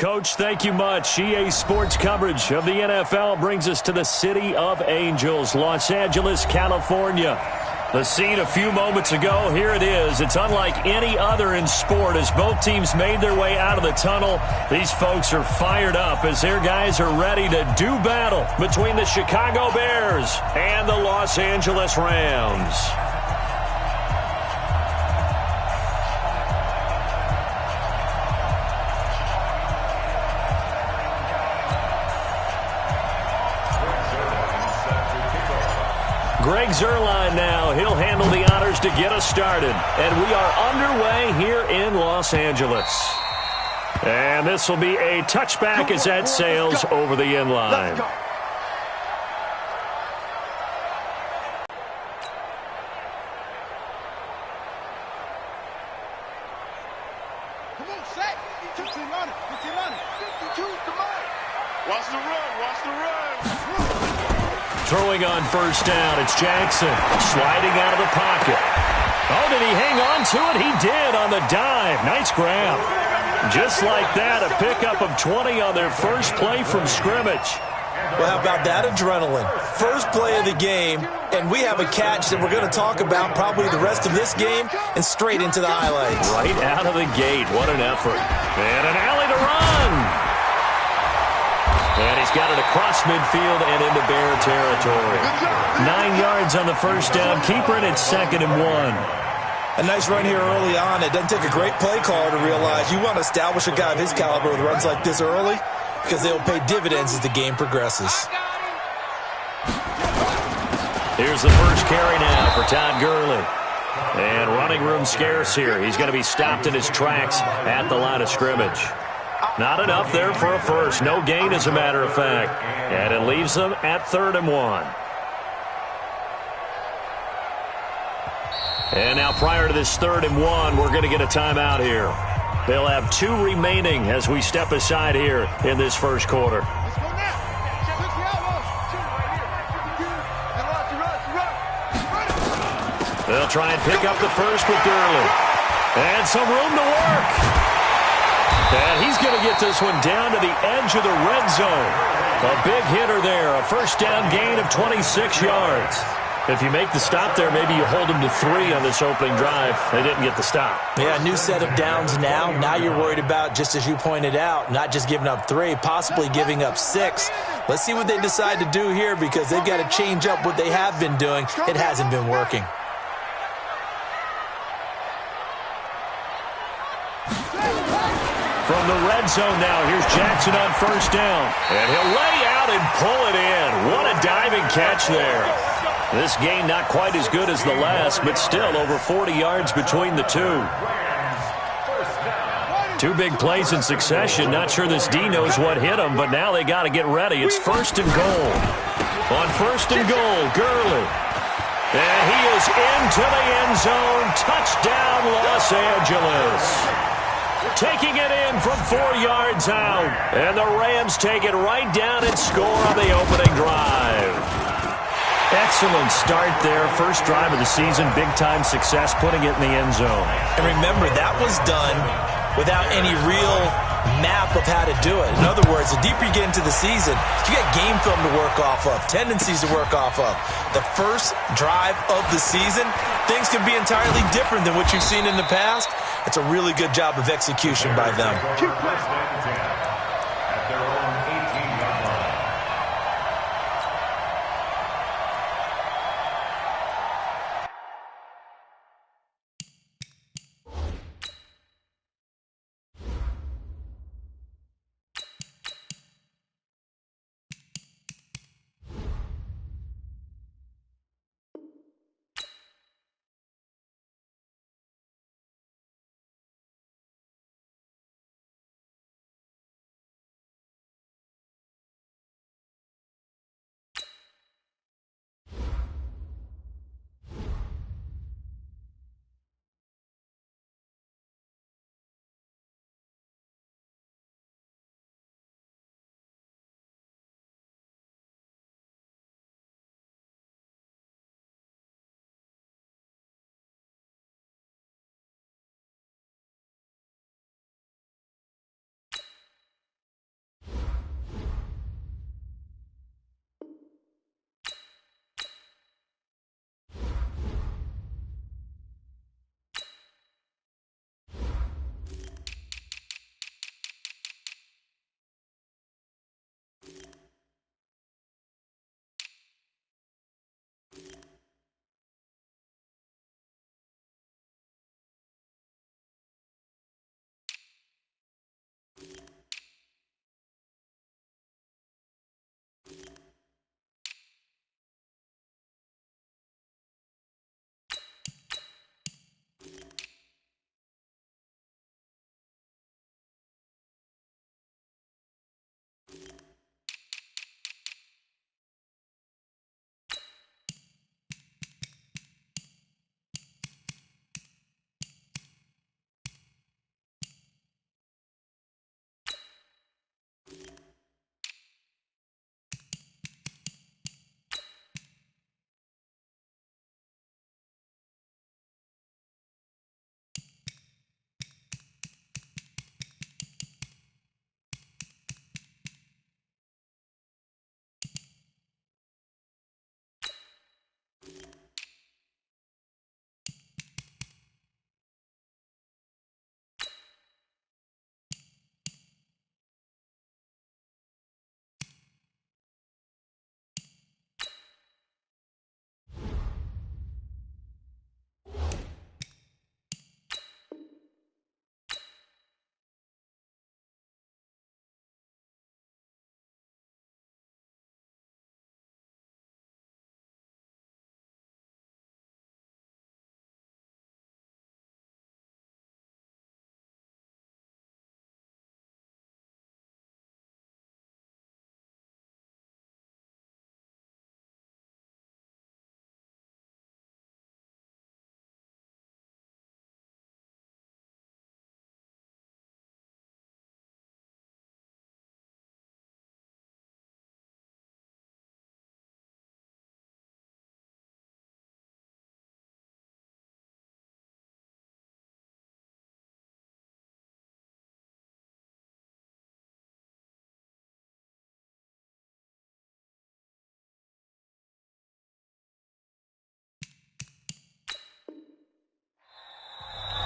Coach, thank you much. EA Sports coverage of the NFL brings us to the City of Angels, Los Angeles, California. The scene a few moments ago, here it is. It's unlike any other in sport as both teams made their way out of the tunnel. These folks are fired up as their guys are ready to do battle between the Chicago Bears and the Los Angeles Rams. Greg Zuerlein now. He'll handle the honors to get us started. And we are underway here in Los Angeles. And this will be a touchback as that sails over the end line. Watch the run. Throwing on first down, it's Jackson sliding out of the pocket. Oh, did he hang on to it? He did on the dive. Nice grab. Just like that, a pickup of 20 on their first play from scrimmage. Well, how about that adrenaline? First play of the game, and we have a catch that we're going to talk about probably the rest of this game and straight into the highlights. Right out of the gate. What an effort. And an alley to run. And he's got it across midfield and into Bear territory. 9 yards on the first down. Keeper it at 2nd and 1. A nice run here early on. It doesn't take a great play caller to realize you want to establish a guy of his caliber with runs like this early because they'll pay dividends as the game progresses. Here's the first carry now for Todd Gurley. And running room scarce here. He's going to be stopped in his tracks at the line of scrimmage. Not enough there for a first. No gain, as a matter of fact. And it leaves them at 3rd and 1. And now prior to this 3rd and 1, we're going to get a timeout here. They'll have 2 remaining as we step aside here in this first quarter. They'll try and pick up the first with Gurley. And some room to work. And he's going to get this one down to the edge of the red zone. A big hitter there. A first down gain of 26 yards. If you make the stop there, maybe you hold them to 3 on this opening drive. They didn't get the stop. Yeah, new set of downs now. Now you're worried about, just as you pointed out, not just giving up 3, possibly giving up 6. Let's see what they decide to do here because they've got to change up what they have been doing. It hasn't been working. From the red zone now, here's Jackson on first down. And he'll lay out and pull it in. What a diving catch there. This gain not quite as good as the last, but still over 40 yards between the two. 2 big plays in succession. Not sure this D knows what hit him, but now they got to get ready. It's 1st and goal. On 1st and goal, Gurley. And he is into the end zone. Touchdown, Los Angeles. Taking it in from 4 yards out. And the Rams take it right down and score on the opening drive. Excellent start there. First drive of the season. Big-time success putting it in the end zone. And remember, that was done without any real map of how to do it. In other words, the deeper you get into the season, you got game film to work off of, tendencies to work off of. The first drive of the season, things can be entirely different than what you've seen in the past. It's a really good job of execution by them.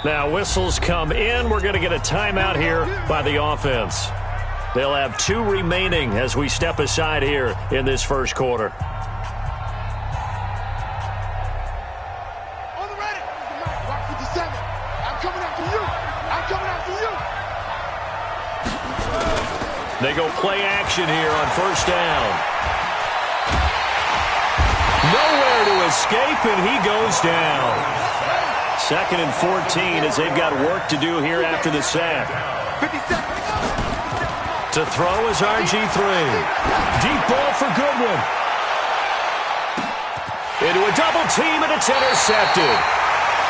Now whistles come in. We're going to get a timeout here by the offense. They'll have 2 remaining as we step aside here in this first quarter. On the ready. Rock 57. I'm coming after you. I'm coming after you. They go play action here on first down. Nowhere to escape, and he goes down. 2nd and 14 as they've got work to do here after the sack. 50 seconds. To throw is RG3. Deep ball for Goodwin. Into a double team, and it's intercepted.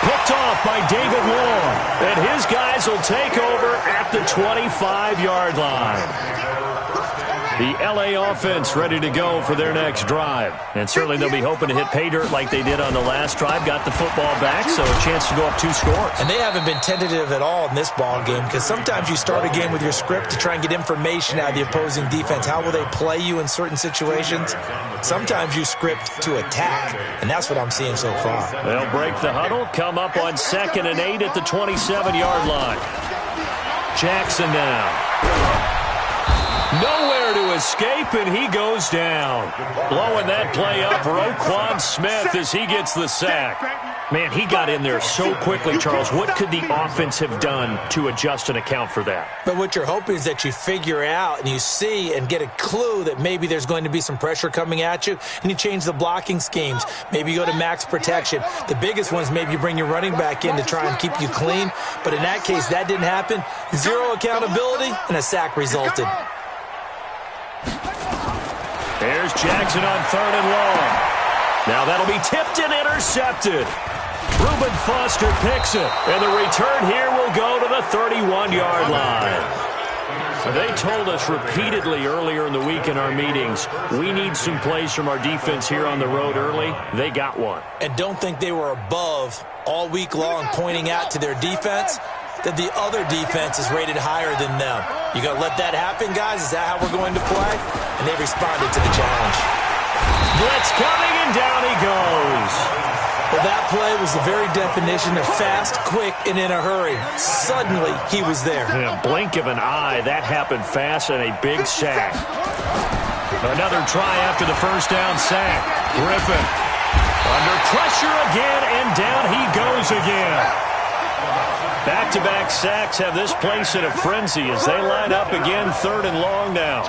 Picked off by David Long. And his guys will take over at the 25-yard line. The L.A. offense ready to go for their next drive. And certainly they'll be hoping to hit pay dirt like they did on the last drive. Got the football back, so a chance to go up 2 scores. And they haven't been tentative at all in this ball game, because sometimes you start a game with your script to try and get information out of the opposing defense. How will they play you in certain situations? Sometimes you script to attack, and that's what I'm seeing so far. They'll break the huddle, come up on 2nd and 8 at the 27-yard line. Jackson now. Nowhere to escape, and he goes down. Blowing that play up, Roquan Smith as he gets the sack. Man, he got in there so quickly, Charles. What could the offense have done to adjust and account for that? But what you're hoping is that you figure out and you see and get a clue that maybe there's going to be some pressure coming at you, and you change the blocking schemes. Maybe you go to max protection. The biggest one is maybe you bring your running back in to try and keep you clean. But in that case, that didn't happen. 0 accountability, and a sack resulted. There's Jackson on 3rd and long. Now that'll be tipped and intercepted. Reuben Foster picks it, and the return here will go to the 31-yard line. They told us repeatedly earlier in the week in our meetings, we need some plays from our defense here on the road early. They got one. And don't think they were above all week long pointing out to their defense that the other defense is rated higher than them. You going to let that happen, guys? Is that how we're going to play? And they responded to the challenge. Blitz coming, and down he goes. Well, that play was the very definition of fast, quick, and in a hurry. Suddenly, he was there. In a blink of an eye, that happened fast, and a big sack. Another try after the first down sack. Griffin under pressure again, and down he goes again. Back-to-back sacks have this place in a frenzy as they line up again 3rd and long now.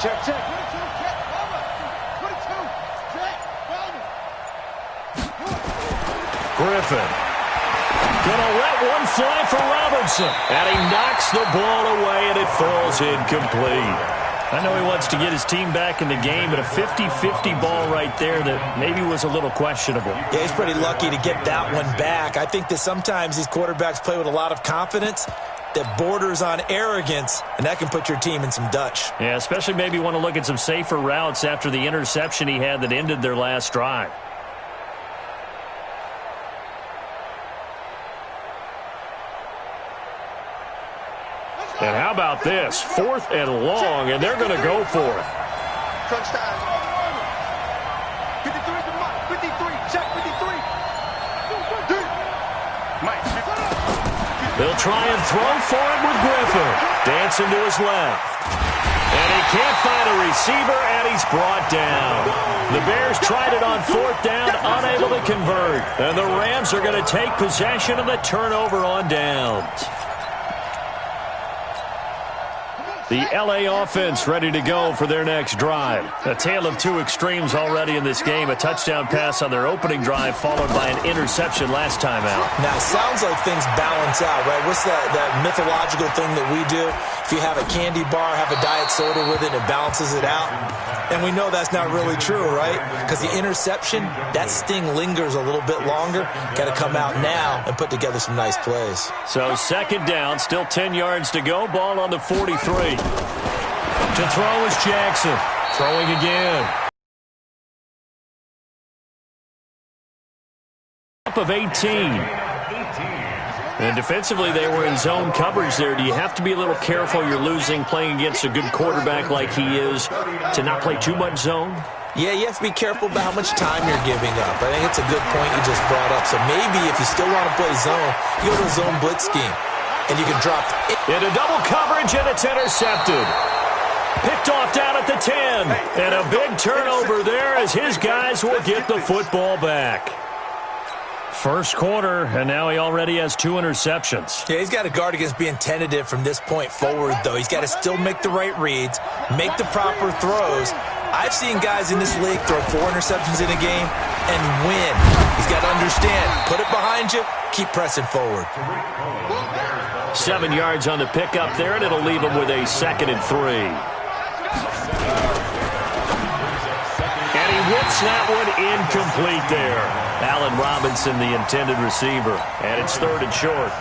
Check, check. Griffin gonna let one fly for Robinson, and he knocks the ball away, and it falls incomplete. I know he wants to get his team back in the game, but a 50-50 ball right there that maybe was a little questionable. Yeah, he's pretty lucky to get that one back. I think that sometimes these quarterbacks play with a lot of confidence that borders on arrogance, and that can put your team in some Dutch. Yeah, especially maybe want to look at some safer routes after the interception he had that ended their last drive. And how about this? 4th and long, and they're going to go for it. Crunch time. 53 to Mike. 53. Check 53. Mike. They'll try and throw for it with Griffin. Dancing to his left. And he can't find a receiver, and he's brought down. The Bears tried it on 4th down, unable to convert. And the Rams are going to take possession of the turnover on downs. The L.A. offense ready to go for their next drive. A tale of 2 extremes already in this game. A touchdown pass on their opening drive followed by an interception last time out. Now, it sounds like things balance out, right? What's that mythological thing that we do? If you have a candy bar, have a diet soda with it, it balances it out. And we know that's not really true, right? Because the interception, that sting lingers a little bit longer. Got to come out now and put together some nice plays. So 2nd down, still 10 yards to go. Ball on the 43. To throw is Jackson. Throwing again. Up of 18. And defensively, they were in zone coverage there. Do you have to be a little careful? You're losing, playing against a good quarterback like he is, to not play too much zone? Yeah, you have to be careful about how much time you're giving up. I think it's a good point you just brought up. So maybe if you still want to play zone, you go to a zone blitz scheme, and you can drop it. Into double coverage, and it's intercepted. Picked off down at the 10. And a big turnover there as his guys will get the football back. First quarter, and now he already has 2 interceptions. Yeah, he's got to guard against being tentative from this point forward, though. He's got to still make the right reads, make the proper throws. I've seen guys in this league throw 4 interceptions in a game and win. He's got to understand, put it behind you, keep pressing forward. 7 yards on the pickup there, and it'll leave him with a 2nd and 3. And he whips that one incomplete there. Allen Robinson, the intended receiver. And it's 3rd and short.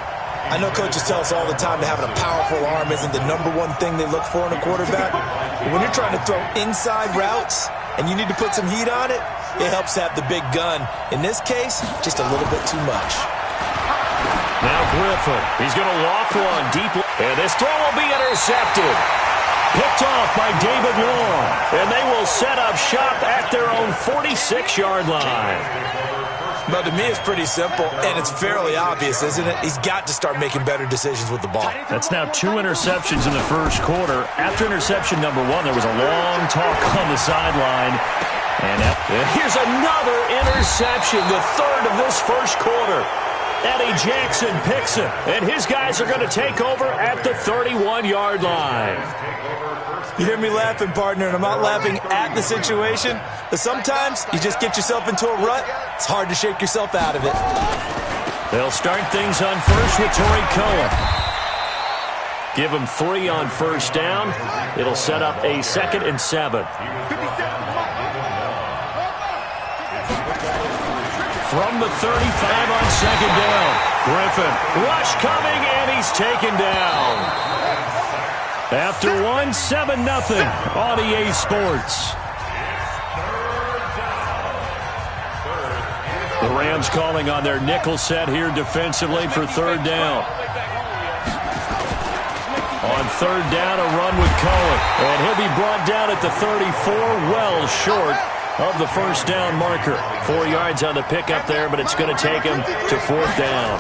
I know coaches tell us all the time that having a powerful arm isn't the #1 thing they look for in a quarterback. But when you're trying to throw inside routes and you need to put some heat on it, it helps to have the big gun. In this case, just a little bit too much. Now Griffin. He's going to walk one deep. And this throw will be intercepted. Picked off by David Long. And they will set up shop at their own 46-yard line. But to me, it's pretty simple, and it's fairly obvious, isn't it? He's got to start making better decisions with the ball. That's now 2 interceptions in the first quarter. After interception number 1, there was a long talk on the sideline. And here's another interception, the 3rd of this first quarter. Eddie Jackson picks it, and his guys are going to take over at the 31-yard line. You hear me laughing, partner, and I'm not laughing at the situation, but sometimes you just get yourself into a rut. It's hard to shake yourself out of it. They'll start things on first with Torrey Cohen. Give him 3 on first down. It'll set up a 2nd and 7. From the 35 on 2nd down. Griffin, rush coming, and he's taken down. After 1, 7-0 on EA Sports. The Rams calling on their nickel set here defensively for 3rd down. On 3rd down, a run with Cohen. And he'll be brought down at the 34, well short of the first down marker. 4 yards on the pickup there, but it's going to take him to 4th down.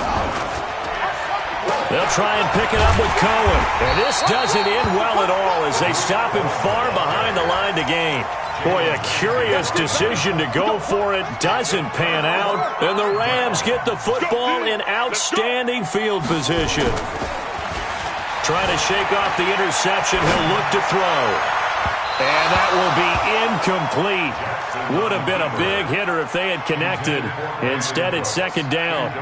They'll try and pick it up with Cohen. And this doesn't end well at all as they stop him far behind the line to gain. Boy, a curious decision to go for it. Doesn't pan out. And the Rams get the football in outstanding field position. Trying to shake off the interception. He'll look to throw. And that will be incomplete. Would have been a big hitter if they had connected. Instead, it's 2nd down.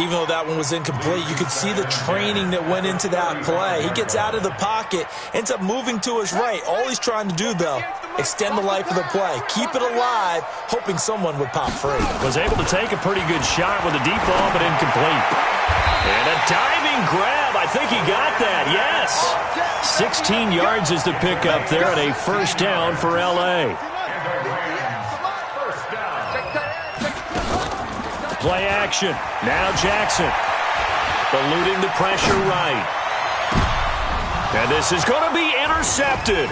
Even though that one was incomplete, you could see the training that went into that play. He gets out of the pocket, ends up moving to his right. All he's trying to do, though, extend the life of the play. Keep it alive, hoping someone would pop free. Was able to take a pretty good shot with a deep ball, but incomplete. And a diving grab. I think he got that, yes. 16 yards is the pickup there and a first down for L.A. Play action. Now Jackson. Eluding the pressure right. And this is going to be intercepted.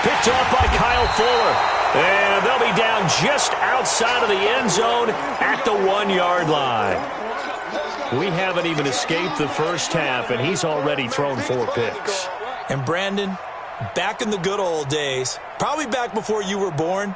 Picked off by Kyle Fuller. And they'll be down just outside of the end zone at the 1-yard line. We haven't even escaped the first half, and he's already thrown 4 picks. And Brandon, back in the good old days, probably back before you were born,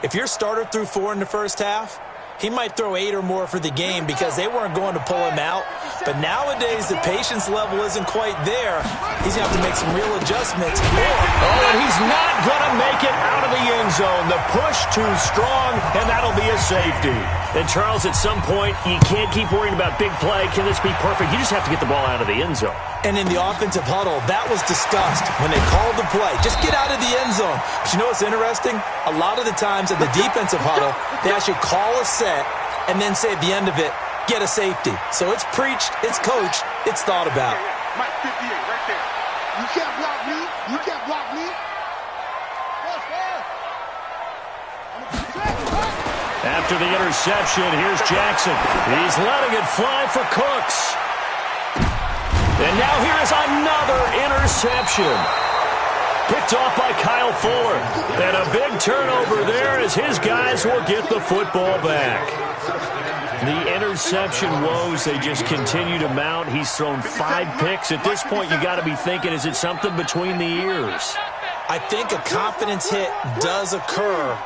if your starter threw 4 in the first half, he might throw 8 or more for the game because they weren't going to pull him out. But nowadays, the patience level isn't quite there. He's going to have to make some real adjustments. And he's not going to make it out of the end zone. The push too strong, and that'll be a safety. And, Charles, at some point, you can't keep worrying about big play. Can this be perfect? You just have to get the ball out of the end zone. And in the offensive huddle, that was discussed when they called the play. Just get out of the end zone. But you know what's interesting? A lot of the times at the defensive huddle, they actually call a set and then say at the end of it, get a safety. So it's preached, it's coached, it's thought about. Mike 58 right there. You can't block me. You can't block me. After the interception, here's Jackson. He's letting it fly for Cooks. And now here's another interception. Picked off by Kyle Fuller. And a big turnover there as his guys will get the football back. The interception woes, they just continue to mount. He's thrown 5 picks. At this point, you got to be thinking, is it something between the ears? I think a confidence hit does occur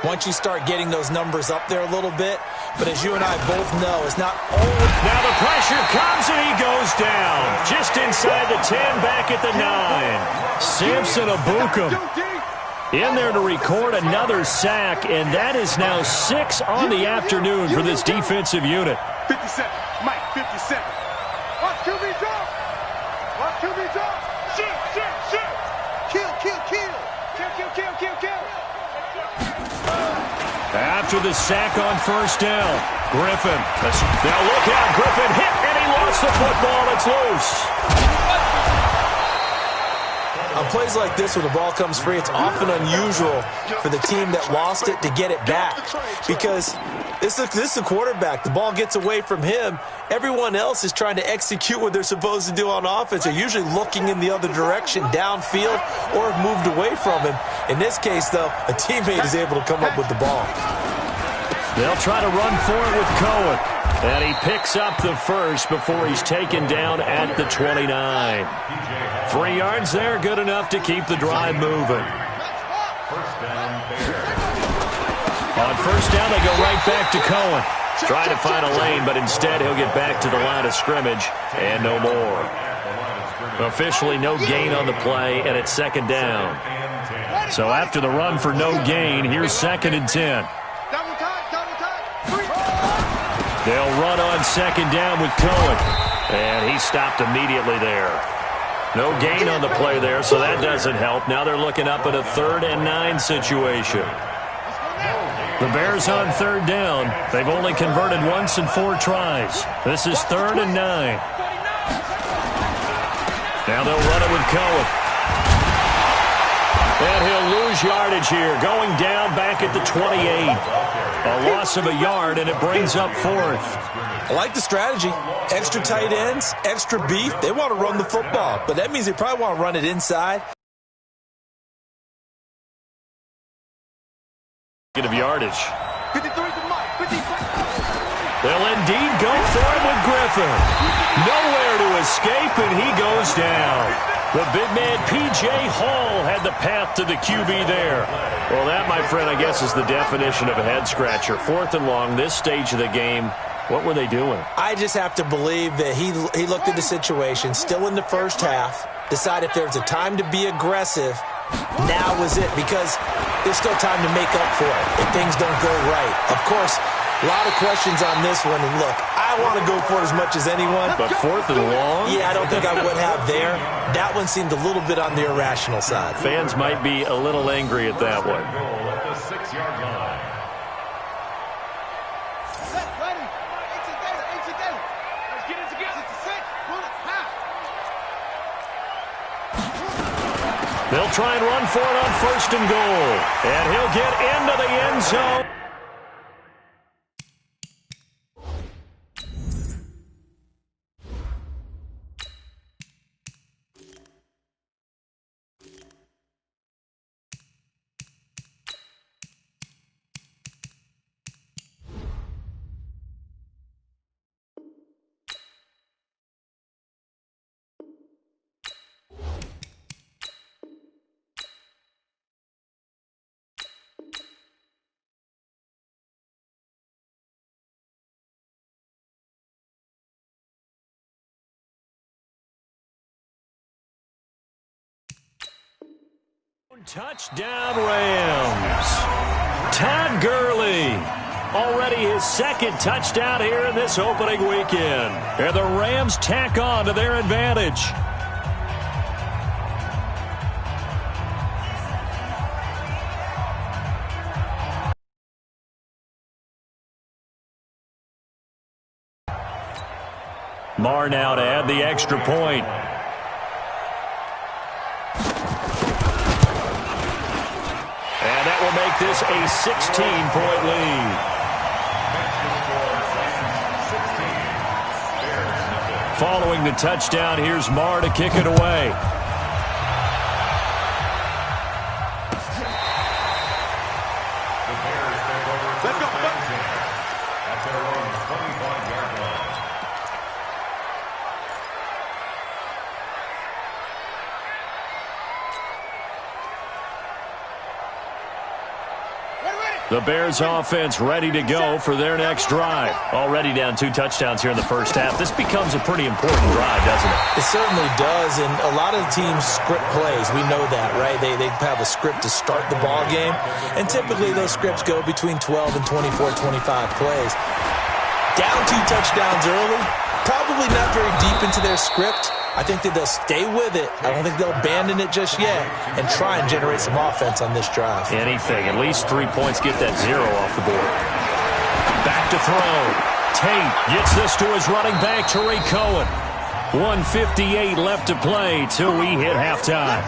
once you start getting those numbers up there a little bit. But as you and I both know, it's not only... Now the pressure comes and he goes down. Just inside the 10, back at the 9. Samson Abukum in there to record another sack, and that is now 6 on the afternoon for this defensive unit. 57, Mike, 57. Watch QB drop. Watch QB drop. Shoot, shoot, shoot. Kill, kill, kill. Kill, kill, kill, kill, kill. After the sack on first down, Griffin. Now look out, Griffin hit, and he lost the football. It's loose. On plays like this where the ball comes free, it's often unusual for the team that lost it to get it back. Because this is a quarterback. The ball gets away from him. Everyone else is trying to execute what they're supposed to do on offense. They're usually looking in the other direction, downfield, or have moved away from him. In this case, though, a teammate is able to come up with the ball. They'll try to run for it with Cohen. And he picks up the first before he's taken down at the 29. 3 yards there, good enough to keep the drive moving. On first down, they go right back to Cohen. Trying to find a lane, but instead he'll get back to the line of scrimmage and no more. Officially no gain on the play, and it's second down. So after the run for no gain, here's 2nd and 10. They'll run on second down with Cohen. And he stopped immediately there. No gain on the play there, so that doesn't help. Now they're looking up at a 3rd and 9 situation. The Bears on third down. They've only converted once in 4 tries. This is 3rd and 9. Now they'll run it with Cohen. And he'll lose yardage here, going down back at the 28. A loss of a yard, and it brings up 4th. I like the strategy. Extra tight ends, extra beef. They want to run the football, but that means they probably want to run it inside. Of yardage. 53 to Mike, 53. They'll indeed go for him with Griffin. Nowhere to escape, and he goes down. The big man, P.J. Hall, had the path to the QB there. Well, that, my friend, I guess is the definition of a head-scratcher. 4th and long, this stage of the game. What were they doing? I just have to believe that he looked at the situation, still in the first half, decided if there was a time to be aggressive, now was it, because there's still time to make up for it if things don't go right. Of course, a lot of questions on this one, and look, I want to go for it as much as anyone. But 4th and long? Yeah, I don't think I would have there. That one seemed a little bit on the irrational side. Fans might be a little angry at that one. They'll try and run for it on 1st and goal. And he'll get into the end zone. Touchdown Rams. Todd Gurley. Already his 2nd touchdown here in this opening weekend. And the Rams tack on to their advantage. Marr now to add the extra point. And that will make this a 16-point lead. Following the touchdown, here's Marr to kick it away. The Bears offense ready to go for their next drive. Already down 2 touchdowns here in the first half. This becomes a pretty important drive, doesn't it? It certainly does, and a lot of the teams script plays. We know that, right? They have a script to start the ball game, and typically those scripts go between 12 and 24, 25 plays. Down 2 touchdowns early, probably not very deep into their script. I think that they'll stay with it. I don't think they'll abandon it just yet and try and generate some offense on this drive. Anything. At least 3 points. Get that 0 off the board. Back to throw. Tate gets this to his running back, Tariq Cohen. 1:58 left to play till we hit halftime.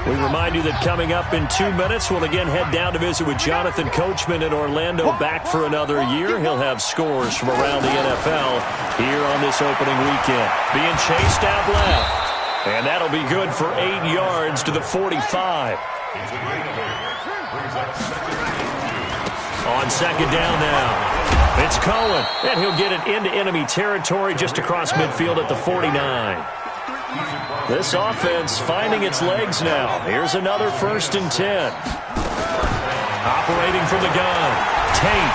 We remind you that coming up in 2 minutes, we'll again head down to visit with Jonathan Coachman in Orlando, back for another year. He'll have scores from around the NFL here on this opening weekend. Being chased out left, and that'll be good for 8 yards to the 45. On second down now, it's Cohen, and he'll get it into enemy territory just across midfield at the 49. This offense finding its legs now. Here's another 1st and 10. Operating from the gun. Tate.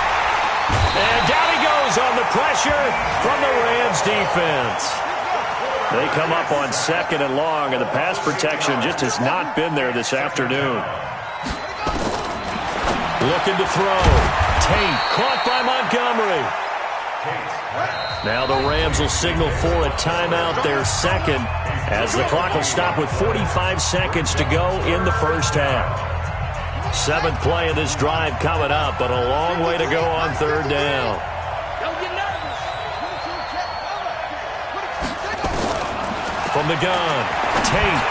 And down he goes on the pressure from the Rams defense. They come up on 2nd and long, and the pass protection just has not been there this afternoon. Looking to throw. Tate caught by Montgomery. Now the Rams will signal for a timeout, their second, as the clock will stop with 45 seconds to go in the first half. 7th play of this drive coming up, but a long way to go on 3rd down. From the gun, Tate.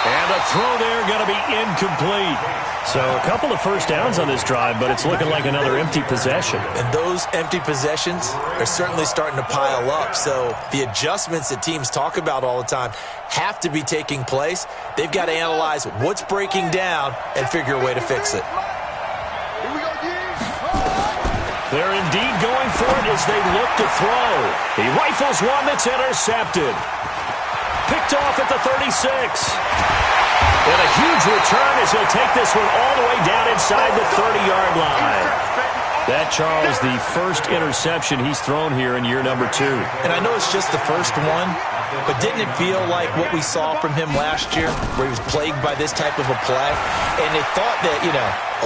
And the throw there going to be incomplete. So a couple of first downs on this drive, but it's looking like another empty possession. And those empty possessions are certainly starting to pile up. So the adjustments that teams talk about all the time have to be taking place. They've got to analyze what's breaking down and figure a way to fix it. They're indeed going for it as they look to throw. He rifles one that's intercepted. Picked off at the 36. And a huge return as he'll take this one all the way down inside the 30-yard line. That, Charles, the first interception he's thrown here in year number 2. And I know it's just the first one, but didn't it feel like what we saw from him last year, where he was plagued by this type of a play? And they thought that,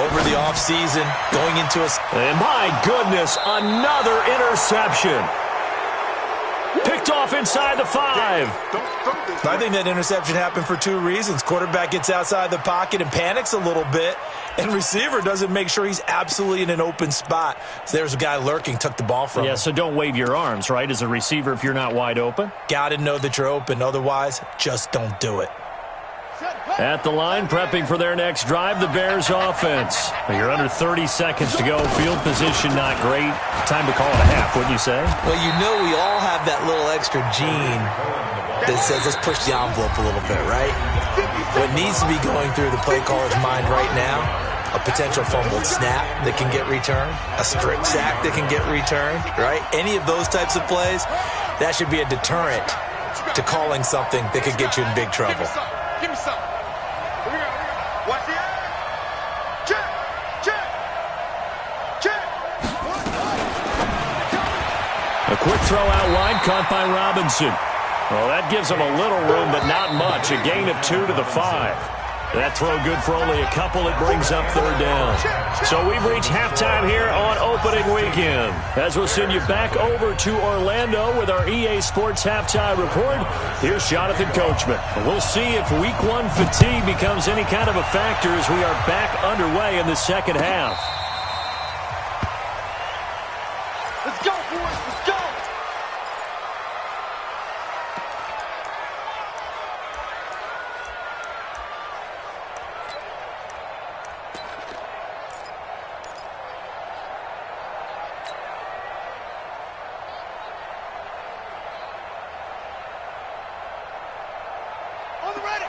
over the offseason, going into a... And my goodness, another interception. Picked off inside the 5. I think that interception happened for 2 reasons. Quarterback gets outside the pocket and panics a little bit, and receiver doesn't make sure he's absolutely in an open spot. So there's a guy lurking, took the ball from him. Yeah, so don't wave your arms, right, as a receiver if you're not wide open? Got to know that you're open. Otherwise, just don't do it. At the line, prepping for their next drive, the Bears offense. You're under 30 seconds to go. Field position not great. Time to call it a half, wouldn't you say? Well, we all have that little extra gene that says let's push the envelope a little bit, right? What needs to be going through the play caller's mind right now, a potential fumbled snap that can get returned, a strip sack that can get returned, right? Any of those types of plays, that should be a deterrent to calling something that could get you in big trouble. Give me some. Here we go. Watch the eye. Check. Check. Check. A quick throw out wide, caught by Robinson. Well, that gives him a little room, but not much. A gain of 2 to the 5. That throw good for only a couple. It brings up 3rd down. So we've reached halftime here on opening weekend. As we'll send you back over to Orlando with our EA Sports Halftime Report, here's Jonathan Coachman. We'll see if Week 1 fatigue becomes any kind of a factor as we are back underway in the second half. Let's go, boys. Let's go.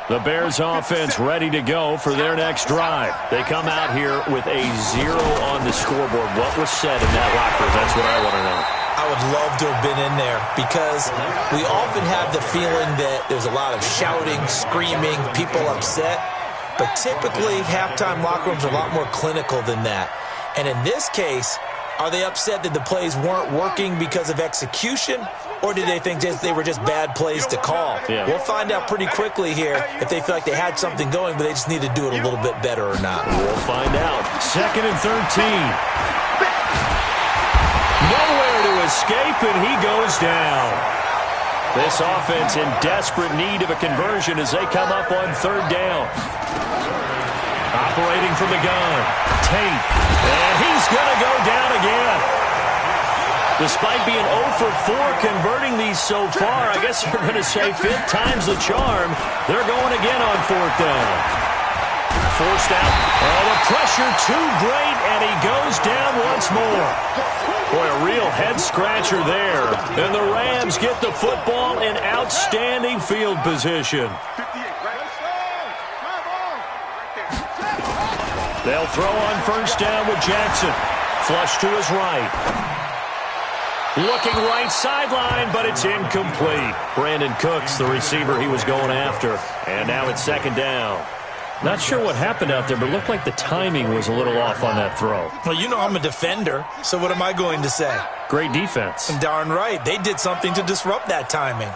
The Bears offense ready to go for their next drive. They come out here with a 0 on the scoreboard. What was said in that locker room? That's what I want to know. I would love to have been in there because we often have the feeling that there's a lot of shouting, screaming, people upset. but typically halftime locker rooms are a lot more clinical than that. And in this case, are they upset that the plays weren't working because of execution, or did they think they were just bad plays to call? Yeah. We'll find out pretty quickly here if they feel like they had something going, but they just need to do it a little bit better or not. We'll find out. 2nd and 13. Nowhere to escape, and he goes down. This offense in desperate need of a conversion as they come up on 3rd down. Operating from the gun. Tate. And he's going to go down again. Despite being 0 for 4 converting these so far, I guess you're going to say 5th time's the charm. They're going again on 4th down. Forced out. Oh, the pressure too great, and he goes down once more. Boy, a real head-scratcher there. And the Rams get the football in outstanding field position. They'll throw on 1st down with Jackson. Flush to his right. Looking right sideline, but it's incomplete. Brandon Cooks, the receiver he was going after. And now it's 2nd down. Not sure what happened out there, but it looked like the timing was a little off on that throw. Well, you know I'm a defender, so what am I going to say? Great defense. And darn right, they did something to disrupt that timing.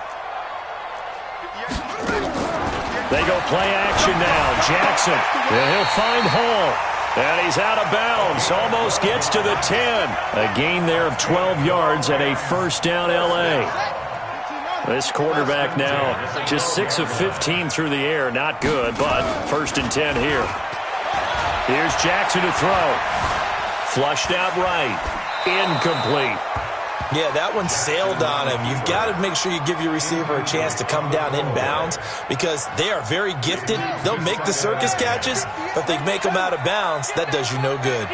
They go play action now. Jackson, and he'll find Hall. And he's out of bounds. Almost gets to the 10. A gain there of 12 yards and a 1st down L.A. This quarterback now just 6 of 15 through the air. Not good, but 1st and 10 here. Here's Jackson to throw. Flushed out right. Incomplete. Yeah, that one sailed on him. You've got to make sure you give your receiver a chance to come down inbounds because they are very gifted. They'll make the circus catches, but they make them out of bounds. That does you no good.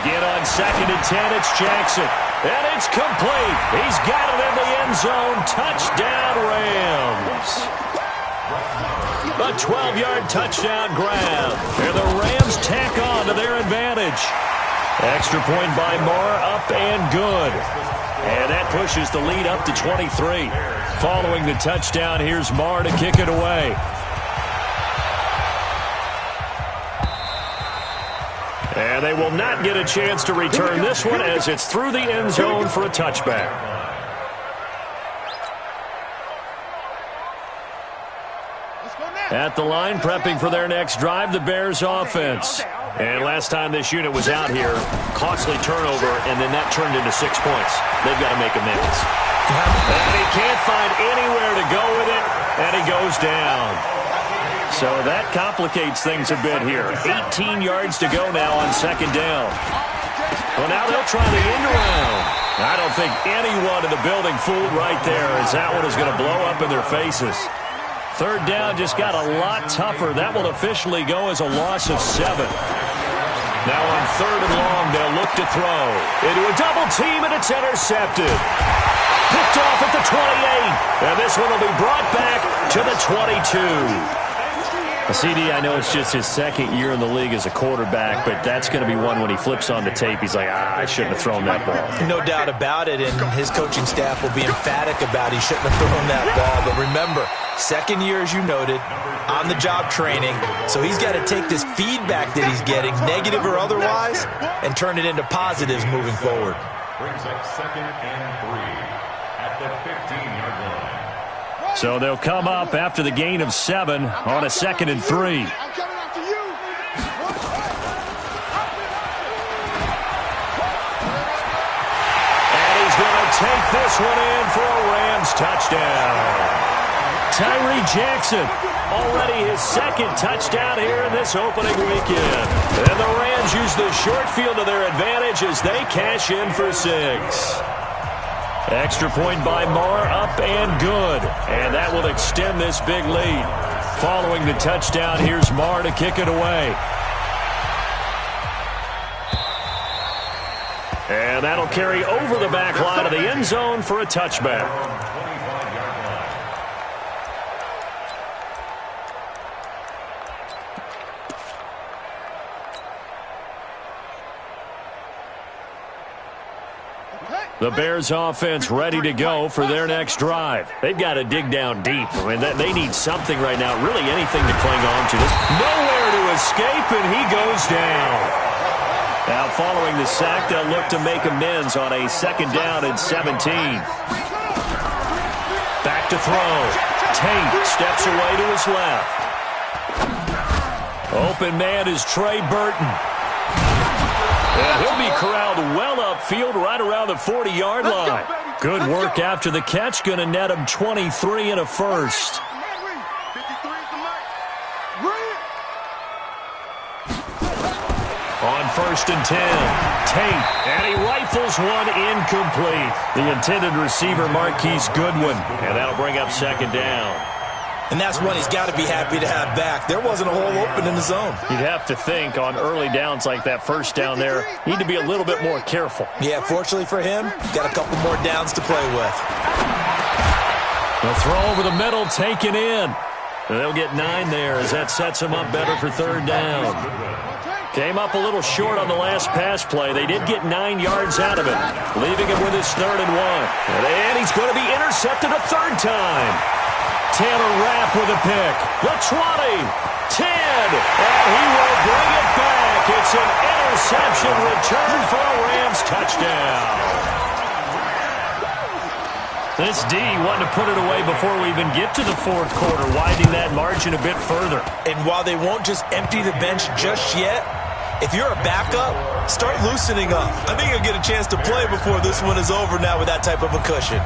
Again on 2nd and 10, it's Jackson. And it's complete. He's got it in the end zone. Touchdown, Rams. A 12-yard touchdown grab. And the Rams tack on to their advantage. Extra point by Moore, up and good. And that pushes the lead up to 23. Following the touchdown, here's Moore to kick it away. And they will not get a chance to return this one as it's through the end zone for a touchback. At the line, prepping for their next drive, the Bears offense. And last time this unit was out here, costly turnover, and then that turned into 6 points. They've got to make amends. And he can't find anywhere to go with it, and he goes down. So that complicates things a bit here. 18 yards to go now on 2nd down. Well, now they'll try the end around. I don't think anyone in the building fooled right there as that one is going to blow up in their faces. 3rd down just got a lot tougher. That will officially go as a loss of 7. Now on 3rd and long, they'll look to throw. Into a double team, and it's intercepted. Picked off at the 28. And this one will be brought back to the 22. CD, I know it's just his 2nd year in the league as a quarterback, but that's going to be one when he flips on the tape. He's like, I shouldn't have thrown that ball. No doubt about it, and his coaching staff will be emphatic about he shouldn't have thrown that ball. But remember, 2nd year, as you noted, on-the-job training, so he's got to take this feedback that he's getting, negative or otherwise, and turn it into positives moving forward. Brings up 2nd and 3 at the 15-yard line. So they'll come up after the gain of 7 on a 2nd and 3. And he's going to take this one in for a Rams touchdown. Tyree Jackson, already his 2nd touchdown here in this opening weekend. And the Rams use the short field to their advantage as they cash in for 6. Extra point by Moore, up and good. And that will extend this big lead. Following the touchdown, here's Moore to kick it away. And that'll carry over the back line of the end zone for a touchback. The Bears offense ready to go for their next drive. They've got to dig down deep. I mean, they need something right now, really anything to cling on to. There's nowhere to escape, and he goes down. Now, following the sack, they'll look to make amends on a 2nd down and 17. Back to throw. Tate steps away to his left. Open man is Trey Burton. And he'll be corralled well upfield right around the 40-yard line. Good work after the catch. Going to net him 23 and a first. On 1st and 10, Tate, and he rifles one incomplete. The intended receiver, Marquise Goodwin, and that'll bring up 2nd down. And that's one he's got to be happy to have back. There wasn't a hole open in the zone. You'd have to think on early downs like that, 1st down there, need to be a little bit more careful. Yeah, fortunately for him, got a couple more downs to play with. The throw over the middle, taken in. They'll get 9 there as that sets him up better for 3rd down. Came up a little short on the last pass play. They did get 9 yards out of it, leaving him with his 3rd and 1. And he's going to be intercepted a 3rd time. Taylor Rapp with a pick. The 20, 10, and he will bring it back. It's an interception return for a Rams touchdown. This D wanting to put it away before we even get to the 4th quarter, widening that margin a bit further. And while they won't just empty the bench just yet, if you're a backup, start loosening up. I think you'll get a chance to play before this one is over now with that type of a cushion.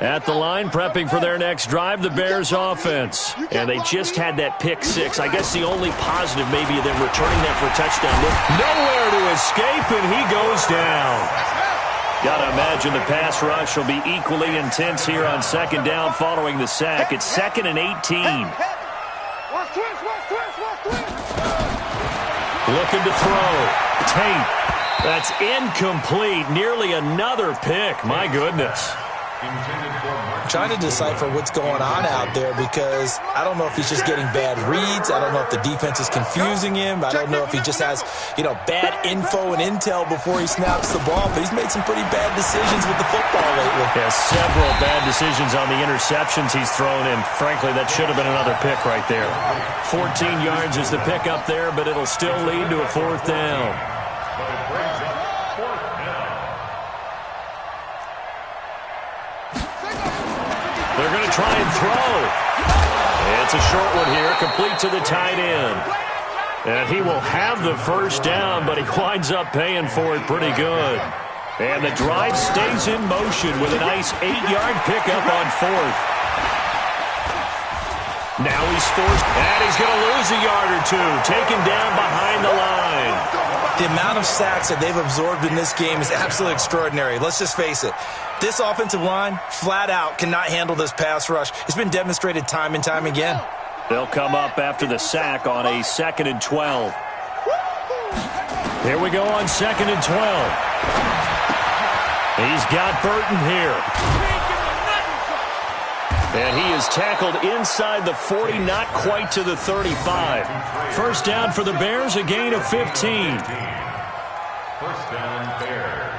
At the line, prepping for their next drive, the Bears offense. And they just had that pick 6. I guess the only positive maybe of them returning that for a touchdown. Nowhere to escape, and he goes down. Got to imagine the pass rush will be equally intense here on 2nd down following the sack. It's 2nd and 18. Looking to throw. Tate. That's incomplete. Nearly another pick. My goodness. Trying to decipher what's going on out there because I don't know if he's just getting bad reads. I don't know if the defense is confusing him. I don't know if he just has, bad info and intel before he snaps the ball. But he's made some pretty bad decisions with the football lately. Yeah, several bad decisions on the interceptions he's thrown in. Frankly, that should have been another pick right there. 14 yards is the pick up there, but it'll still lead to a 4th down. They're going to try and throw. It's a short one here, complete to the tight end. And he will have the 1st down, but he winds up paying for it pretty good. And the drive stays in motion with a nice 8-yard pickup on 4th. Now he's forced, and he's going to lose a yard or 2, taken down behind the line. The amount of sacks that they've absorbed in this game is absolutely extraordinary. Let's just face it. This offensive line, flat out, cannot handle this pass rush. It's been demonstrated time and time again. They'll come up after the sack on a 2nd and 12. Here we go on 2nd and 12. He's got Burton here. And he is tackled inside the 40, not quite to the 35. 1st down for the Bears, a gain of 15. 1st down, Bears.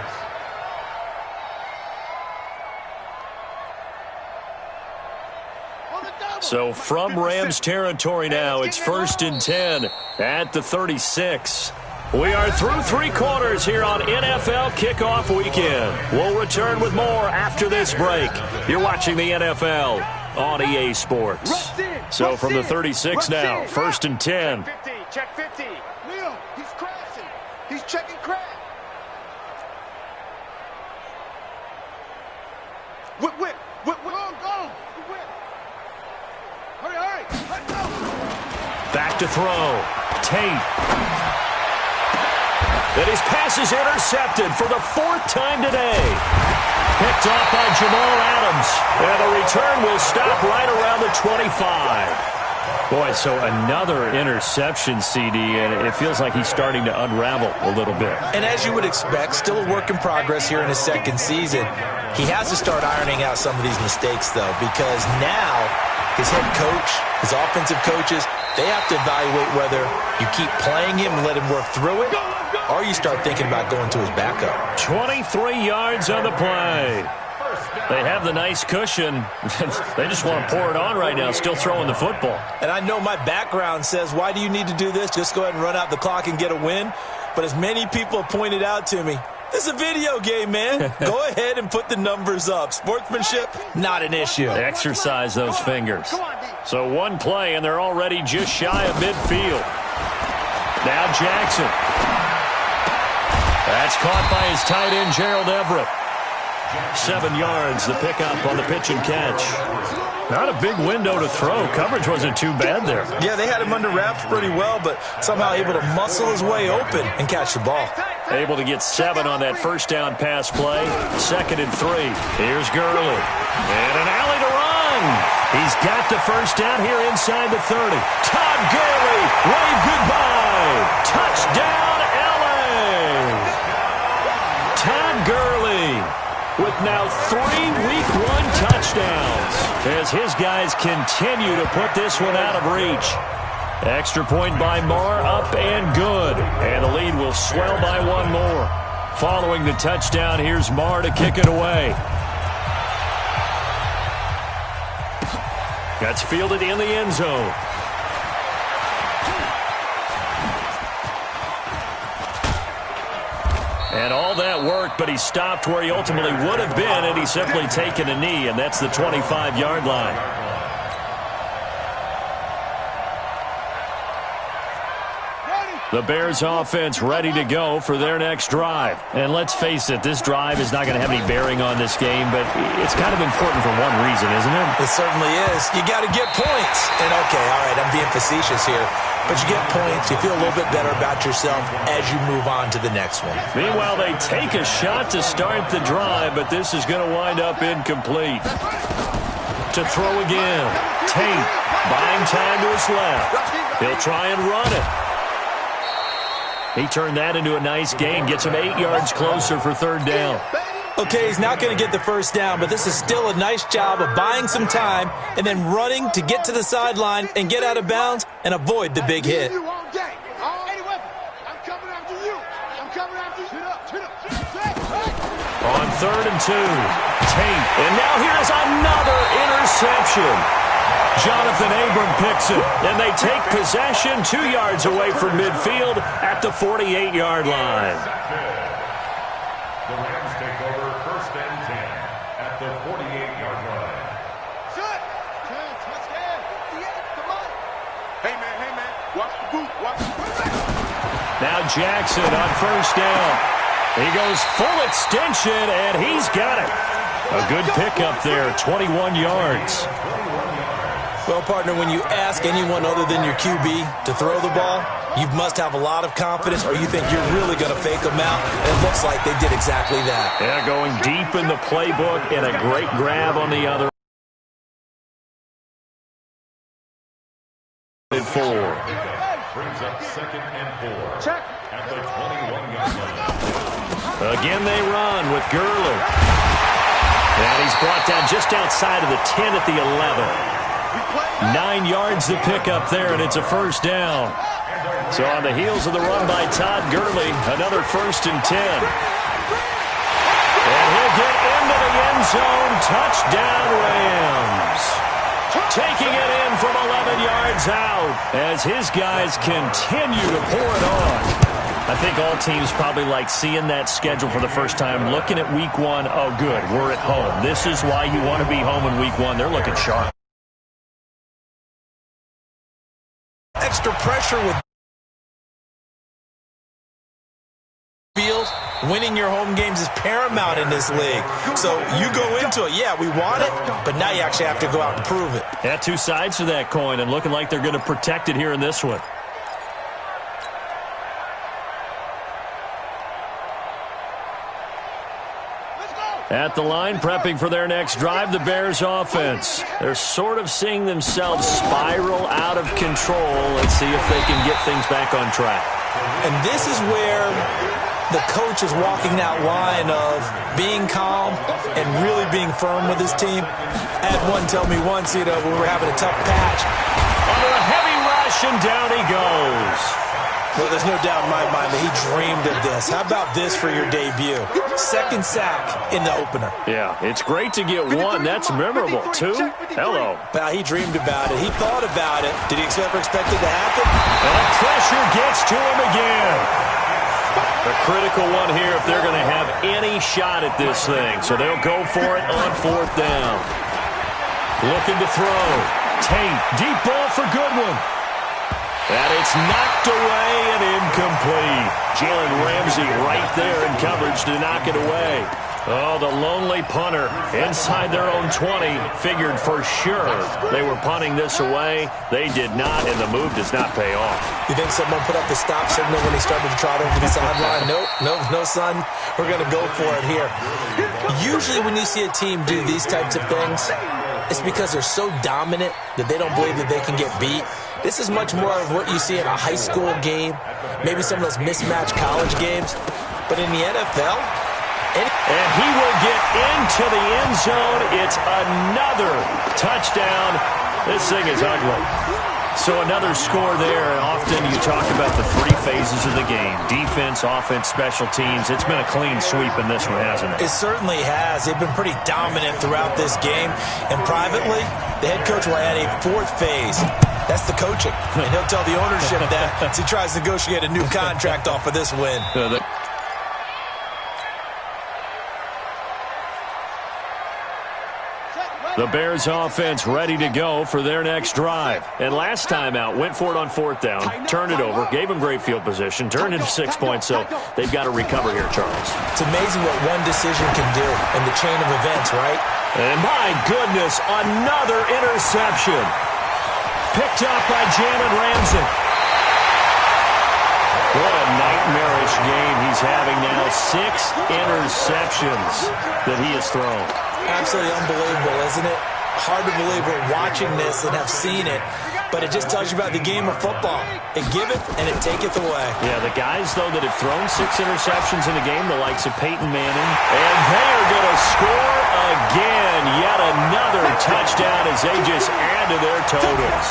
So from Rams territory now, it's 1st and 10 at the 36. We are through 3 quarters here on NFL Kickoff Weekend. We'll return with more after this break. You're watching the NFL on EA Sports. So from the 36 now, 1st and 10. Check 50. Neil, he's crashing. He's checking crash. Whip. Go. Whip. Hurry. Let's go. Back to throw. Tate. And his pass is intercepted for the 4th time today. Picked off by Jamal Adams. And the return will stop right around the 25. Boy, so another interception, CD, and it feels like he's starting to unravel a little bit. And as you would expect, still a work in progress here in his second season. He has to start ironing out some of these mistakes, though, because now his head coach, his offensive coaches, they have to evaluate whether you keep playing him and let him work through it, or you start thinking about going to his backup. 23 yards on the play. They have the nice cushion. They just want to pour it on right now, still throwing the football. And I know my background says, why do you need to do this? Just go ahead and run out the clock and get a win. But as many people pointed out to me, this is a video game, man. Go ahead and put the numbers up. Sportsmanship, not an issue. Exercise those fingers. So one play, and they're already just shy of midfield. Now Jackson. That's caught by his tight end, Gerald Everett. 7 yards, the pickup on the pitch and catch. Not a big window to throw. Coverage wasn't too bad there. Yeah, they had him under wraps pretty well, but somehow able to muscle his way open and catch the ball. Able to get 7 on that first down pass play. 2nd and 3. Here's Gurley. And an alley to run. He's got the first down here inside the 30. Todd Gurley, wave goodbye. Touchdown, L.A. Todd Gurley with now 3 Week 1 touchdowns as his guys continue to put this one out of reach. Extra point by Marr, up and good. And the lead will swell by 1 more. Following the touchdown, here's Marr to kick it away. That's fielded in the end zone. And all that worked, but he stopped where he ultimately would have been, and he's simply taken a knee, and that's the 25-yard line. The Bears offense ready to go for their next drive. And let's face it, this drive is not going to have any bearing on this game, but it's kind of important for one reason, isn't it? It certainly is. You got to get points. And okay, all right, I'm being facetious here. But you get points, you feel a little bit better about yourself as you move on to the next one. Meanwhile, they take a shot to start the drive, but this is going to wind up incomplete. To throw again. Tate buying time to his left. He'll try and run it. He turned that into a nice gain, gets him 8 yards closer for 3rd down. Okay, he's not going to get the first down, but this is still a nice job of buying some time and then running to get to the sideline and get out of bounds and avoid the big hit. On 3rd and 2, Tate, and now here's another interception. Jonathan Abram picks it, and they take possession 2 yards away from midfield at the 48-yard line. The Rams take over 1st and 10 at the 48-yard line. Hey, man, watch the boot, watch the boot. Now Jackson on 1st down. He goes full extension, and he's got it. A good pickup there, 21 yards. Well, partner, when you ask anyone other than your QB to throw the ball, you must have a lot of confidence or you think you're really going to fake them out. And it looks like they did exactly that. Yeah, going deep in the playbook and a great grab on the other. 4. Brings up 2nd and 4 at the 21-yard line. Again they run with Gurley. And he's brought down just outside of the 10 at the 11. 9 yards to pick up there, and it's a 1st down. So on the heels of the run by Todd Gurley, another 1st and 10. And he'll get into the end zone. Touchdown, Rams. Taking it in from 11 yards out as his guys continue to pour it on. I think all teams probably like seeing that schedule for the first time, looking at Week 1. Oh, good, we're at home. This is why you want to be home in Week 1. They're looking sharp. Extra pressure with field. Winning your home games is paramount in this league. So you go into it, yeah, we want it, but now you actually have to go out and prove it. Yeah, 2 sides to that coin, and looking like they're going to protect it here in this one. Let's go. At the line, prepping for their next drive, the Bears offense. They're sort of seeing themselves spiral out of control. Let's see if they can get things back on track. And this is where the coach is walking that line of being calm and really being firm with his team. I had one tell me once, when we were having a tough patch. Under a heavy rush, and down he goes. Well, there's no doubt in my mind that he dreamed of this. How about this for your debut? Second sack in the opener. Yeah, it's great to get one. That's memorable. Two? Hello. Well, he dreamed about it. He thought about it. Did he ever expect it to happen? And pressure gets to him again. The critical one here if they're going to have any shot at this thing. So they'll go for it on fourth down. Looking to throw. Tate, deep ball for Goodwin. And it's knocked away and incomplete. Jalen Ramsey right there in coverage to knock it away. Oh, the lonely punter inside their own 20 figured for sure they were punting this away. They did not, and the move does not pay off. You think someone put up the stop signal when he started to trot over the sideline? Nope, no, son. We're going to go for it here. Usually when you see a team do these types of things, it's because they're so dominant that they don't believe that they can get beat. This is much more of what you see in a high school game, maybe some of those mismatched college games. But in the NFL, and he will get into the end zone. It's another touchdown. This thing is ugly. So another score there. Often you talk about the three phases of the game. Defense, offense, special teams. It's been a clean sweep in this one, hasn't it? It certainly has. They've been pretty dominant throughout this game. And privately, the head coach will add a fourth phase. That's the coaching. And he'll tell the ownership that as he tries to negotiate a new contract off of this win. The Bears offense ready to go for their next drive. And last time out, went for it on fourth down, turned it over, gave them great field position, turned into 6 points, so they've got to recover here, Charles. It's amazing what one decision can do in the chain of events, right? And my goodness, another interception. Picked up by Jalen Ramsey. What a nightmarish game he's having now. 6 interceptions that he has thrown. Absolutely unbelievable, isn't it? Hard to believe we're watching this and have seen it, but it just tells you about the game of football. It giveth and it taketh away. Yeah, the guys, though, that have thrown 6 interceptions in a game, the likes of Peyton Manning, and they are going to score again. Yet another touchdown as they just add to their totals.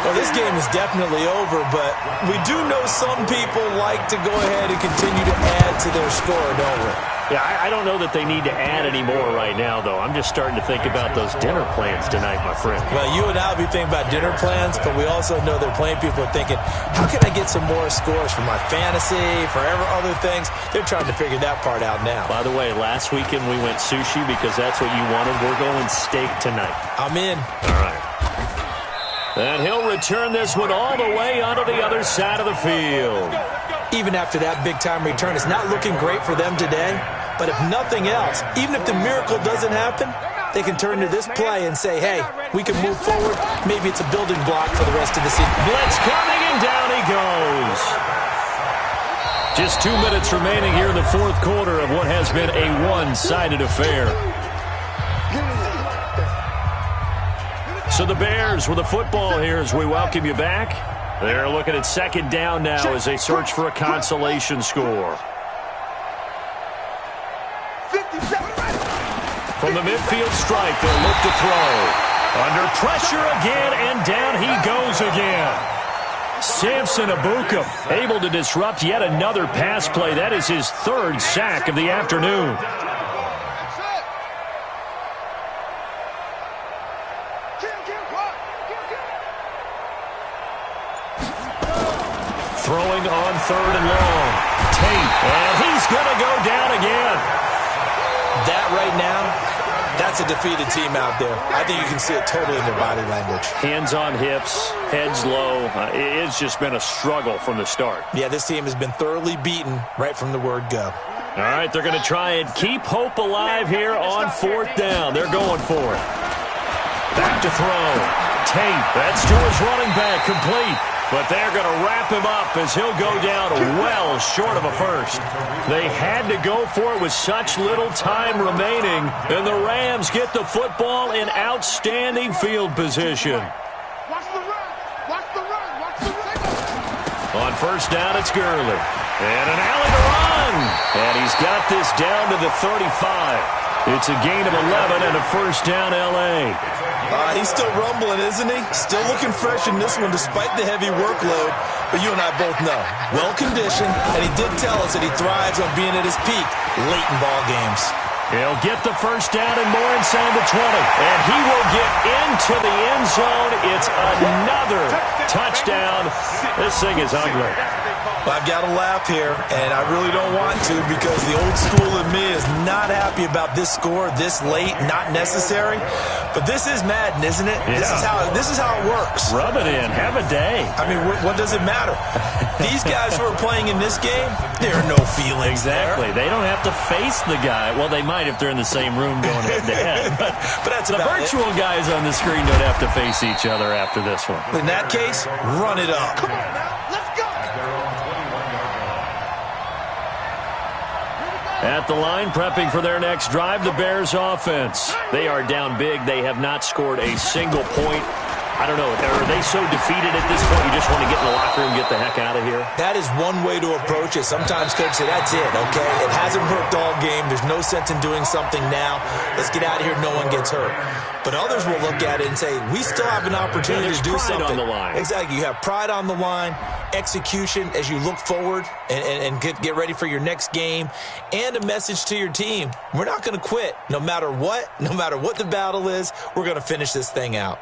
Well, this game is definitely over, but we do know some people like to go ahead and continue to add to their score, don't we? Yeah, I don't know that they need to add any more right now, though. I'm just starting to think about those dinner plans tonight, my friend. Well, you and I will be thinking about dinner plans, but we also know they're playing people are thinking, how can I get some more scores for my fantasy, for other things? They're trying to figure that part out now. By the way, last weekend we went sushi because that's what you wanted. We're going steak tonight. I'm in. All right. And he'll return this one all the way onto the other side of the field. Even after that big-time return, it's not looking great for them today. But if nothing else, even if the miracle doesn't happen, they can turn to this play and say, hey, we can move forward. Maybe it's a building block for the rest of the season. Blitz coming, and down he goes. Just 2 minutes remaining here in the fourth quarter of what has been a one-sided affair. So the Bears with the football here as we welcome you back. They're looking at second down now as they search for a consolation score. From the midfield strike, they'll look to throw. Under pressure again, and down he goes again. Samson Abuka able to disrupt yet another pass play. That is his 3rd sack of the afternoon. Throwing on 3rd and long. Tate, and he's going to go down again. That right now, that's a defeated team out there. I think you can see it totally in their body language. Hands on hips, heads low. It's just been a struggle from the start. Yeah, this team has been thoroughly beaten right from the word go. All right, they're going to try and keep hope alive here on 4th down. They're going for it. Back to throw. Tate, that's to his running back, complete. But they're going to wrap him up as he'll go down well short of a first. They had to go for it with such little time remaining, and the Rams get the football in outstanding field position. Watch the run. Watch the run. Watch the run. On first down, it's Gurley. And an alley to run. And he's got this down to the 35. It's a gain of 11 and a first down, L.A. He's still rumbling, isn't he? Still looking fresh in this one despite the heavy workload. But you and I both know, well-conditioned, and he did tell us that he thrives on being at his peak late in ball games. He'll get the first down and more inside the 20. And he will get into the end zone. It's another touchdown. This thing is ugly. I've got to laugh here, and I really don't want to because the old school in me is not happy about this score this late, not necessary. But this is Madden, isn't it? Yeah. This is how it works. Rub it in. Have a day. I mean, what does it matter? These guys who are playing in this game, there are no feelings Exactly. there. They don't have to face the guy. Well, they might if they're in the same room going head-to-head. But that's the about virtual guys on the screen don't have to face each other after this one. In that case, run it up. Come on now. Let's go. At the line, prepping for their next drive, the Bears offense. They are down big. They have not scored a single point. I don't know. Are they so defeated at this point you just want to get in the locker room and get the heck out of here? That is one way to approach it. Sometimes coaches say, that's it, okay? It hasn't worked all game. There's no sense in doing something now. Let's get out of here. No one gets hurt. But others will look at it and say, we still have an opportunity to do something. Pride on the line. Exactly. You have pride on the line, execution as you look forward and get ready for your next game, and a message to your team. We're not going to quit no matter what the battle is. We're going to finish this thing out.